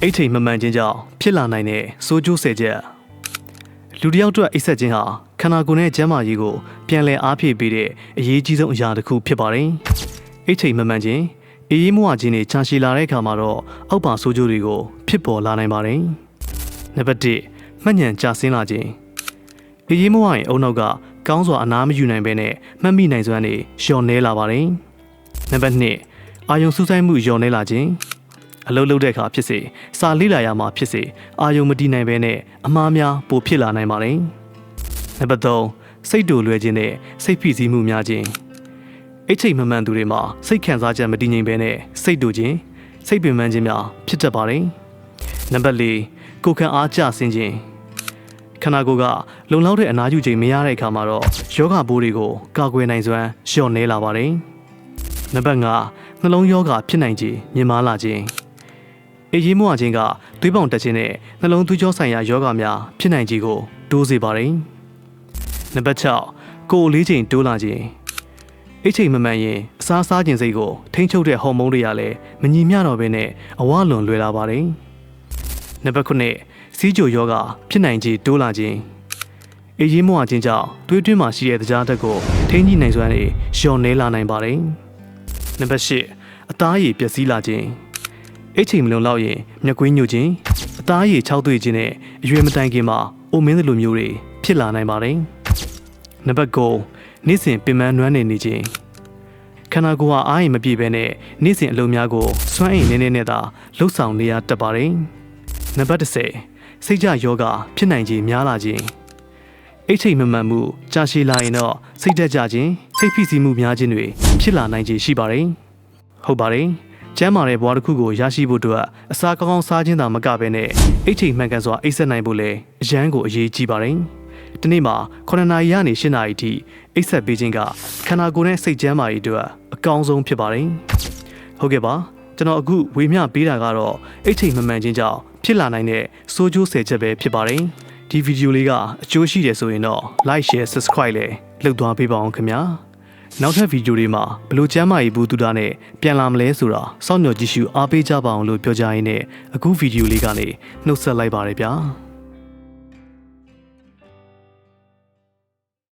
အိတ်ထိန်မမှန်ခြင်းကြောင့်ဖြစ်လာနိုင်တဲ့ဆိုးကျိုးဆယ်ချက်လူတစ်ယောက်အတွက်အိတ်ဆက်ခြင်းဟာခန္ဓာကိုယ်နဲ့ကျန်းမာရေးကိုပြန်လည်အားဖြည့်ပေးတဲ့အရေးကြီးဆုံးအရာတစ်ခုဖြစ်ပါတယ်အိတ်ထိန်မမှန်ခြင်းအေးအေးမွားခြင်းတွေချာရှည်လာတဲ့အခါမှာတော့အောက်ပါဆိုးကျိုးတွေကိုဖြစ်ပေါ်လာနိုင်ပါတယ်နံပါတ်1မှတ်ဉဏ်ကျဆင်းလာခြင်းအေးအေးမွားရင်အုံနောက်ကကောင်းစွာအနားမယူနိုင်ဘဲနဲ့မှတ်မိနိုင်စွမ်းတွေလျော့နေလာပါတယ်နံပါတ်2အာယုံစူးစိုက်မှုလျော့နေလာခြင်းအလုပ်လုပ်တဲ့အခါဖြစ်စေစာလေ့လာရမှာဖြစ်စေအာယုံမတည်နိုင်ဘဲနဲ့အမှားများပိုဖြစ်လာနိုင်ပါတယ်နံပါတ်3စိတ်တူလွယ်ခြင်းနဲ့စိတ်ဖိစီးမှုများခြင်းအိတ်ထိတ်မမှန်သူတွေမှာစိတ်ခံစားချက်မတည်ငြိမ်ဘဲနဲ့စိတ်တူခြင်းစိတ်ပင်ပန်းခြင်းများဖြစ်တတ်ပါတယ်နံပါတ်4ကိုယ်ခံအားကျဆင်းခြင်းခန္ဓာကိုယ်ကလုံလောက်တဲ့အနားယူချိန်မရတဲ့အခါမှာတော့ယောဂပိုးတွေကိုကာကွယ်နိုင်စွမ်းလျော့နေလာပါတယ်နံပါတ်5နှလုံးယောဂဖြစ်နိုင်ခြင်းမြင့်မားလာခြင်းအေးရေးမွားခြင်းကသွေးပေါင်တက်ခြင်းနဲ့နှလုံးသွေးကြောဆိုင်ရာယောဂများဖြစ်နိုင်ခြင်းကိုတိုးစေပါတယ်နံပါတ်6ကိုယ်အလေးချိန်တိုးလာခြင်းအိတ်ချိန်မမှန်ရင်အစားစားခြင်းစိတ်ကိုထိန်းချုပ်တဲ့ဟော်မုန်းတွေကလည်းမညီမျှတော့ဘဲနဲ့အဝလွန်လွယ်လာပါတယ်နံပါတ်9စီးကြိုယောဂဖြစ်နိုင်ခြင်းတိုးလာခြင်းအေးရေးမွားခြင်းကြောင့်သွေးတွင်းမှာရှိတဲ့တရားဓာတ်ကိုထိန်းညှိနိုင်စွမ်းတွေလျော့နေလာနိုင်ပါတယ်နံပါတ်10အသားရည်ပျက်စီးလာခြင်းအိတ်ချိန်မလုံလောက်ရင်မျက်ကွင်းညိုခြင်းအသားရည်ခြောက်သွေ့ခြင်းနဲ့အရွယ်မတိုင်ခင်မှာအိုမင်းလိုမျိုးတွေဖြစ်လာနိုင်ပါတယ်နံပါတ်9နေ့စဉ်ပင်ပန်းနွမ်းနေခြင်းခန္ဓာကိုယ်ဟာအားရင်မပြည့်ဘဲနဲ့နေ့စဉ်အလုပ်များကိုစွမ်းအင်နည်းနည်းနဲ့သာလှုပ်ဆောင်နေရတတ်ပါတယ်နံပါတ်10စိတ်ကြယောဂဖြစ်နိုင်ခြင်းများလာခြင်းအိတ်ချိန်မမှန်မှုကြာရှည်လာရင်တော့စိတ်တက်ကြခြင်းစိတ်ဖိစီးမှုများခြင်းတွေဖြစ်လာနိုင်ခြင်းရှိပါတယ်ဟုတ်ပါတယ်ကျန်းမာတဲ့ဘဝတစ်ခုကိုရရှိဖို့အတွက်အစာကောင်းကောင်းစားခြင်းသာမကဘဲနဲ့အိတ်ချိန်မှန်ကန်စွာအိတ်ဆက်နိုင်ဖို့လည်းအရန်ကိုအရေးကြီးပါတယ်ဒီနေ့မှာ9နာရီကနေ10နာရီထိအိတ်ဆက်ပေးခြင်းကခန္ဓာကိုယ်နဲ့စိတ်ကျန်းမာရေးအတွက်အကောင်းဆုံးဖြစ်ပါတယ်ဟုတ်ကဲ့ပါကျွန်တော်အခုဝေမျှပေးတာကတော့အိတ်ချိန်မမှန်ခြင်းကြောင့်ဖြစ်လာနိုင်တဲ့ဆိုးကျိုးဆယ်ချက်ပဲဖြစ်ပါတယ်ဒီဗီဒီယိုလေးကအကျိုးရှိတယ်ဆိုရင်တော့ like share subscribe လည်းလုပ်သွားပေးပါအောင်ခင်ဗျာနောက်ထပ်ဗီဒီယိုတွေမှာဘယ်လိုကျမ်းမာရေးဘူးတူတာနဲ့ပြန်လာမလဲဆိုတာစောင့်မျှော်ကြည့်ရှုအားပေးကြပါအောင်လို့ပြောကြရင်းနဲ့အခုဗီဒီယိုလေးကနေနှုတ်ဆက်လိုက်ပါရစေဗျာ